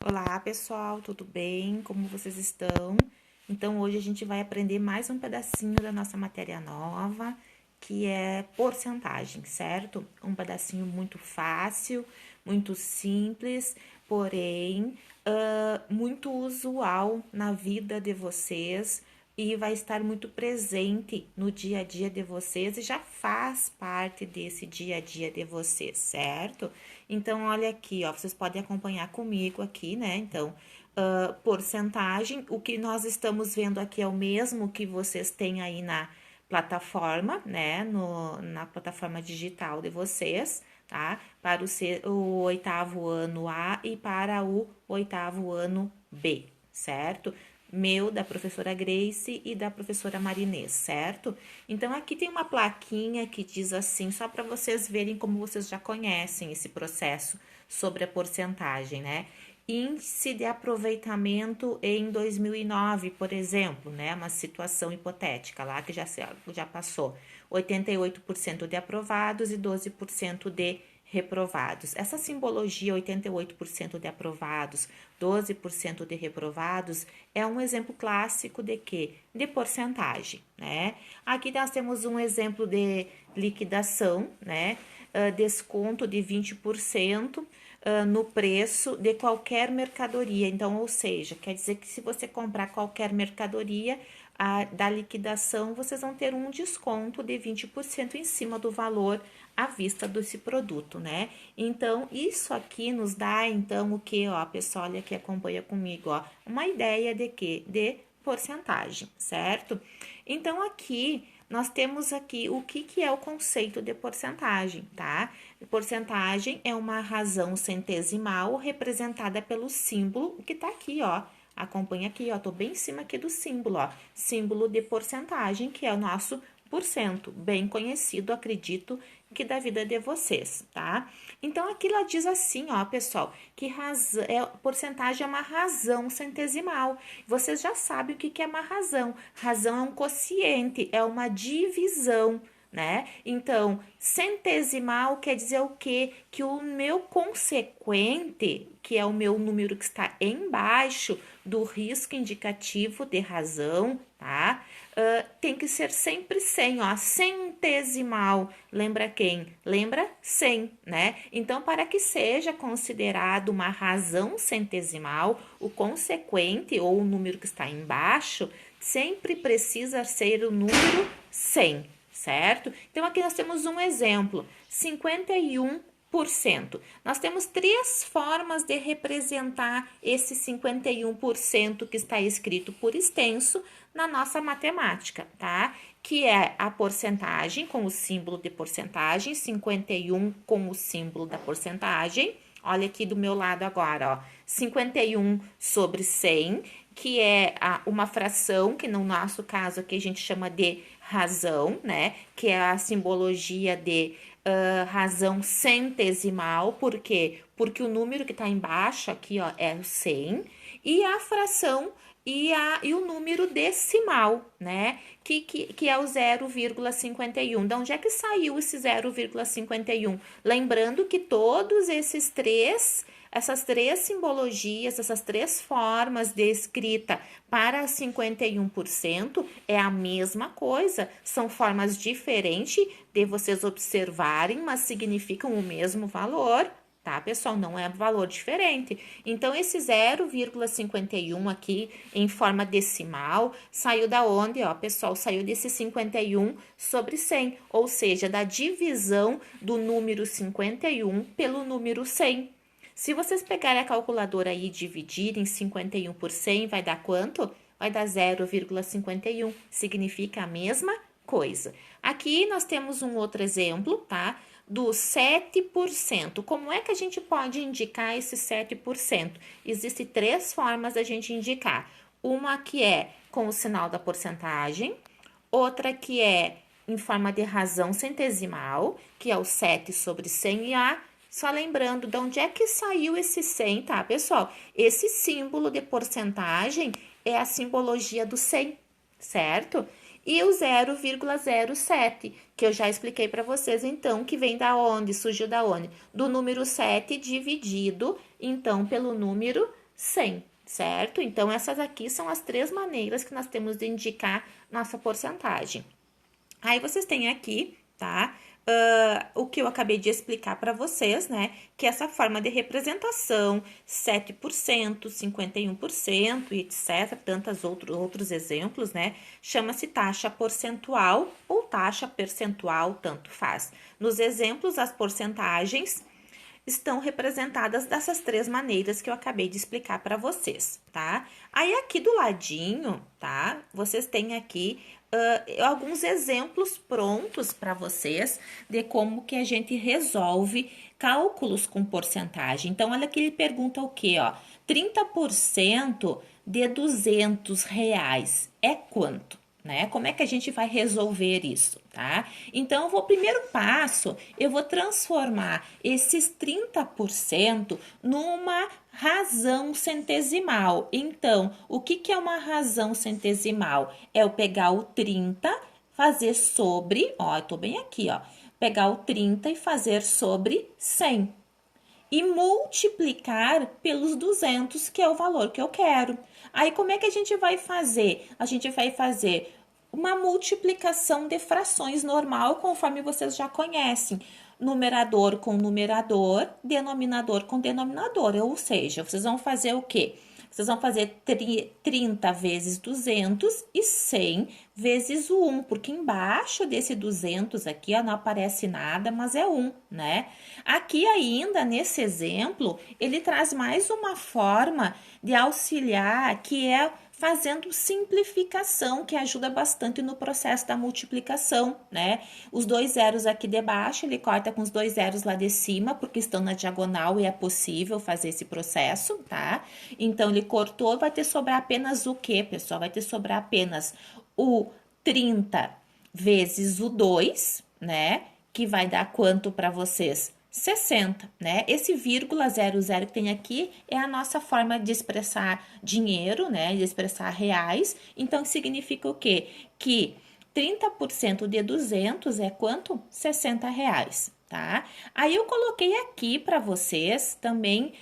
Olá, pessoal, tudo bem? Como vocês estão? Então, hoje a gente vai aprender mais um pedacinho da nossa matéria nova, que é porcentagem, certo? Um pedacinho muito fácil, muito simples, porém, muito usual na vida de vocês e vai estar muito presente no dia a dia de vocês e já faz parte desse dia a dia de vocês, certo? Então, olha aqui, ó, vocês podem acompanhar comigo aqui, né? Então, porcentagem, o que nós estamos vendo aqui é o mesmo que vocês têm aí na plataforma, né? Na plataforma digital de vocês, tá? Para o oitavo ano A e para o oitavo ano B, certo? Meu, da professora Grace e da professora Marinês, certo? Então, aqui tem uma plaquinha que diz assim, só para vocês verem como vocês já conhecem esse processo sobre a porcentagem, né? Índice de aproveitamento em 2009, por exemplo, né? Uma situação hipotética lá que já passou. 88% de aprovados e 12% de reprovados. Essa simbologia 88% de aprovados, 12% de reprovados é um exemplo clássico de quê? De porcentagem, né? Aqui nós temos um exemplo de liquidação, né? Desconto de 20% no preço de qualquer mercadoria. Então, ou seja, quer dizer que se você comprar qualquer mercadoria da liquidação, vocês vão ter um desconto de 20% em cima do valor à vista desse produto, né? Então, isso aqui nos dá, então, o que, ó, pessoal, olha que acompanha comigo, ó, uma ideia de quê? De porcentagem, certo? Então, aqui nós temos aqui o que é o conceito de porcentagem, tá? Porcentagem é uma razão centesimal representada pelo símbolo que tá aqui, ó. Acompanha aqui, ó, tô bem em cima aqui do símbolo, ó. Símbolo de porcentagem, que é o nosso porcento, bem conhecido, acredito, que da vida de vocês, tá? Então, aqui ela diz assim, ó, pessoal, que porcentagem é uma razão centesimal. Vocês já sabem o que é uma razão. Razão é um quociente, é uma divisão, né? Então, centesimal quer dizer o quê? Que o meu consequente, que é o meu número que está embaixo do risco indicativo de razão, tá? Tem que ser sempre 100, ó, centesimal. Lembra quem? Lembra 100, né? Então, para que seja considerado uma razão centesimal, o consequente ou o número que está embaixo sempre precisa ser o número 100, certo? Então, aqui nós temos um exemplo: 51%. Nós temos três formas de representar esse 51% que está escrito por extenso na nossa matemática, tá? Que é a porcentagem com o símbolo de porcentagem, 51 com o símbolo da porcentagem. Olha aqui do meu lado agora, ó, 51 sobre 100, que é uma fração, que no nosso caso aqui a gente chama de razão, né? Que é a simbologia de razão centesimal, por quê? Porque o número que está embaixo aqui, ó, é o 100, e a fração e o número decimal, né? Que é o 0,51. De onde é que saiu esse 0,51? Lembrando que todos essas três simbologias, essas três formas de escrita para 51% é a mesma coisa, são formas diferentes de vocês observarem, mas significam o mesmo valor, tá, pessoal? Não é valor diferente. Então, esse 0,51 aqui em forma decimal saiu da onde, ó, pessoal? Saiu desse 51 sobre 100, ou seja, da divisão do número 51 pelo número 100. Se vocês pegarem a calculadora aí e dividirem 51 por 100, vai dar quanto? Vai dar 0,51. Significa a mesma coisa. Aqui nós temos um outro exemplo, tá? Do 7%. Como é que a gente pode indicar esse 7%? Existem três formas da gente indicar. Uma que é com o sinal da porcentagem, outra que é em forma de razão centesimal, que é o 7 sobre 100, e a só lembrando de onde é que saiu esse 100, tá, pessoal? Esse símbolo de porcentagem é a simbologia do 100, certo? E o 0,07, que eu já expliquei para vocês, então, que vem da onde? Surgiu da onde? Do número 7 dividido, então, pelo número 100, certo? Então, essas aqui são as 3 maneiras que nós temos de indicar nossa porcentagem. Aí, vocês têm aqui, tá? O que eu acabei de explicar para vocês, né? Que essa forma de representação, 7%, 51% e etc., tantos outros exemplos, né? Chama-se taxa porcentual ou taxa percentual, tanto faz. Nos exemplos, as porcentagens estão representadas dessas 3 maneiras que eu acabei de explicar para vocês, tá? Aí aqui do ladinho, tá? Vocês têm aqui alguns exemplos prontos para vocês de como que a gente resolve cálculos com porcentagem. Então, olha que ele pergunta o quê, ó? 30% de R$ 200 é quanto? Né? Como é que a gente vai resolver isso, tá? Então, primeiro passo, eu vou transformar esses 30% numa razão centesimal. Então, o que é uma razão centesimal? É eu pegar o 30, fazer sobre, ó, eu tô bem aqui, ó, pegar o 30 e fazer sobre 100 e multiplicar pelos 200, que é o valor que eu quero. Aí, como é que a gente vai fazer? A gente vai fazer uma multiplicação de frações normal, conforme vocês já conhecem. Numerador com numerador, denominador com denominador. Ou seja, vocês vão fazer o quê? Vocês vão fazer 30 vezes 200 e 100 vezes o 1, porque embaixo desse 200 aqui, ó, não aparece nada, mas é 1, né? Aqui ainda, nesse exemplo, ele traz mais uma forma de auxiliar, que é fazendo simplificação, que ajuda bastante no processo da multiplicação, né? Os 2 zeros aqui de baixo, ele corta com os 2 zeros lá de cima, porque estão na diagonal e é possível fazer esse processo, tá? Então, ele cortou, vai ter sobrar apenas o quê, pessoal? Vai ter sobrar apenas o 30 vezes o 2, né? Que vai dar quanto para vocês? 60, né? Esse vírgula 00 que tem aqui é a nossa forma de expressar dinheiro, né? De expressar reais. Então, significa o quê? Que 30% de 200 é quanto? 60 reais, tá? Aí, eu coloquei aqui para vocês também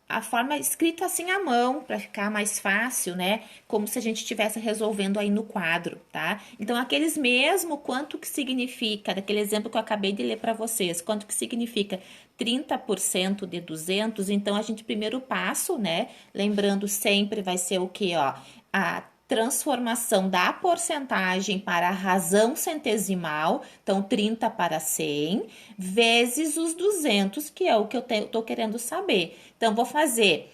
a forma escrita assim à mão, para ficar mais fácil, né? Como se a gente estivesse resolvendo aí no quadro, tá? Então, aqueles mesmo, quanto que significa, daquele exemplo que eu acabei de ler para vocês, quanto que significa 30% de 200, então, a gente, primeiro passo, né? Lembrando, sempre vai ser o quê, ó? A transformação da porcentagem para a razão centesimal, então 30 para 100, vezes os 200, que é o que eu estou querendo saber. Então, vou fazer...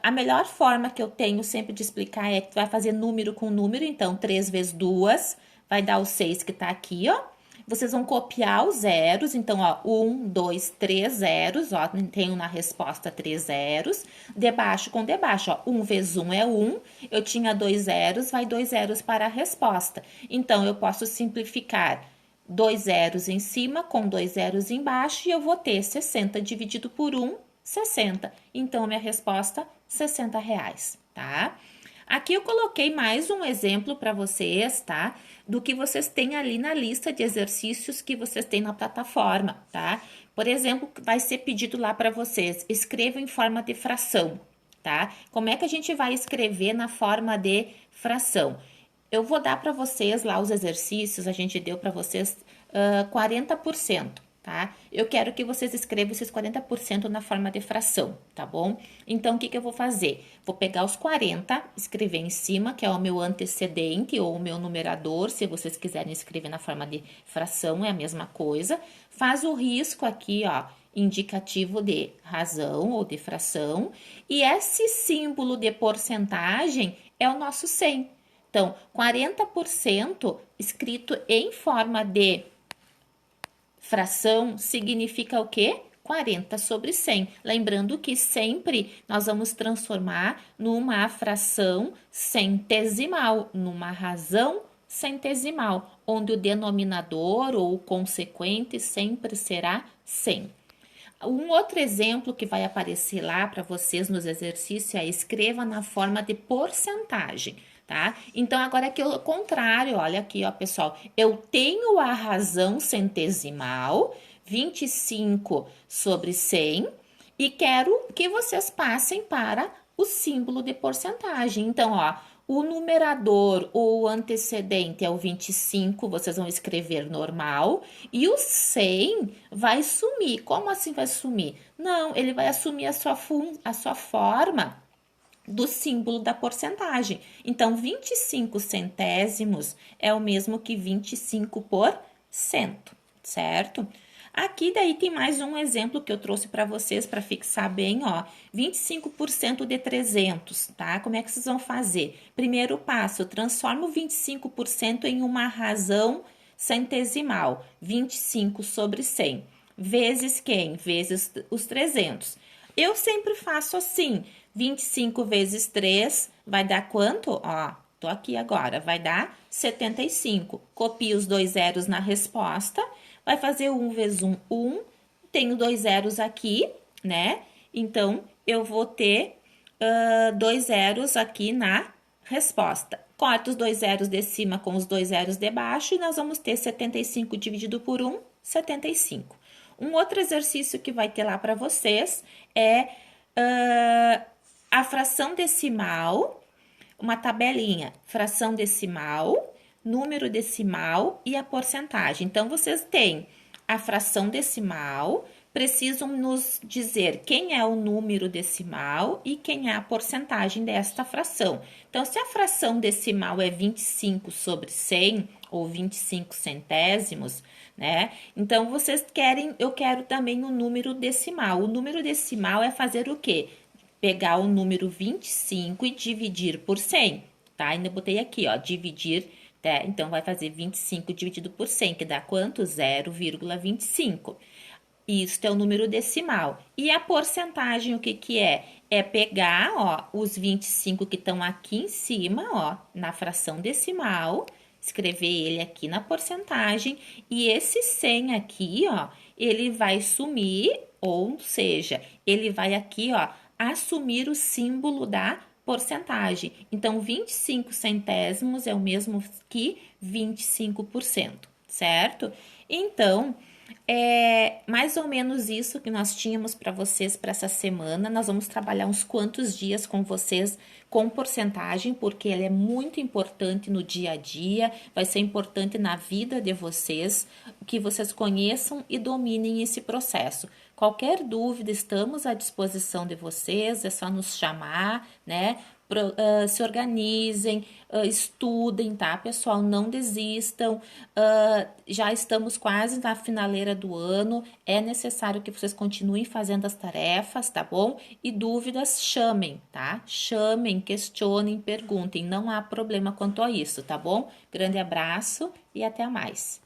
a melhor forma que eu tenho sempre de explicar é que tu vai fazer número com número, então 3 vezes 2 vai dar o 6 que tá aqui, ó. Vocês vão copiar os zeros, então, ó, 1, 2, 3 zeros, ó, tenho na resposta 3 zeros, debaixo com debaixo, ó, 1 vezes 1 é 1, eu tinha 2 zeros, vai 2 zeros para a resposta. Então, eu posso simplificar 2 zeros em cima com 2 zeros embaixo e eu vou ter 60 dividido por 1, 60. Então, minha resposta, 60 reais, tá? Aqui eu coloquei mais um exemplo para vocês, tá? Do que vocês têm ali na lista de exercícios que vocês têm na plataforma, tá? Por exemplo, vai ser pedido lá para vocês, escrevam em forma de fração, tá? Como é que a gente vai escrever na forma de fração? Eu vou dar para vocês lá os exercícios, a gente deu para vocês 40%. Tá? Eu quero que vocês escrevam esses 40% na forma de fração, tá bom? Então, o que eu vou fazer? Vou pegar os 40, escrever em cima, que é o meu antecedente ou o meu numerador, se vocês quiserem escrever na forma de fração, é a mesma coisa. Faz o risco aqui, ó, indicativo de razão ou de fração, e esse símbolo de porcentagem é o nosso 100. Então, 40% escrito em forma de fração significa o quê? 40 sobre 100. Lembrando que sempre nós vamos transformar numa fração centesimal, numa razão centesimal, onde o denominador ou o consequente sempre será 100. Um outro exemplo que vai aparecer lá para vocês nos exercícios é escreva na forma de porcentagem, tá? Então, agora aqui o contrário, olha aqui, ó, pessoal. Eu tenho a razão centesimal, 25 sobre 100, E quero que vocês passem para o símbolo de porcentagem. Então, ó, o numerador ou o antecedente é o 25, vocês vão escrever normal. E o 100 vai sumir. Como assim vai sumir? Não, ele vai assumir a sua forma do símbolo da porcentagem. Então, 25 centésimos é o mesmo que 25%, certo? Aqui daí tem mais um exemplo que eu trouxe para vocês para fixar bem, ó, 25% de 300, tá? Como é que vocês vão fazer? Primeiro passo, transforma o 25% em uma razão centesimal, 25 sobre 100, vezes quem? Vezes os 300. Eu sempre faço assim, 25 vezes 3 vai dar quanto? Ó, tô aqui agora, vai dar 75. Copio os dois zeros na resposta, vai fazer 1 vezes 1, 1. Tenho dois zeros aqui, né? Então, eu vou ter dois zeros aqui na resposta. Corta os dois zeros de cima com os dois zeros de baixo e nós vamos ter 75 dividido por 1, 75. Um outro exercício que vai ter lá para vocês é a fração decimal, uma tabelinha, fração decimal, número decimal e a porcentagem. Então, vocês têm a fração decimal, precisam nos dizer quem é o número decimal e quem é a porcentagem desta fração. Então, se a fração decimal é 25 sobre 100 ou 25 centésimos, né? Então, eu quero também o número decimal. O número decimal é fazer o quê? Pegar o número 25 e dividir por 100, tá? Ainda botei aqui, ó, dividir, tá? Então, vai fazer 25 dividido por 100, que dá quanto? 0,25. Isso é o número decimal. E a porcentagem, o que que é? É pegar, ó, os 25 que estão aqui em cima, ó, na fração decimal, escrever ele aqui na porcentagem, e esse 100 aqui, ó, ele vai sumir, ou seja, ele vai aqui, ó, assumir o símbolo da porcentagem. Então, 25 centésimos é o mesmo que 25%, certo? Então, é mais ou menos isso que nós tínhamos para vocês para essa semana. Nós vamos trabalhar uns quantos dias com vocês com porcentagem, porque ela é muito importante no dia a dia, vai ser importante na vida de vocês, que vocês conheçam e dominem esse processo. Qualquer dúvida, estamos à disposição de vocês, é só nos chamar, né? Se organizem, estudem, tá, pessoal? Não desistam. Já estamos quase na finaleira do ano. É necessário que vocês continuem fazendo as tarefas, tá bom? E dúvidas, chamem, tá? Chamem, questionem, perguntem. Não há problema quanto a isso, tá bom? Grande abraço e até mais.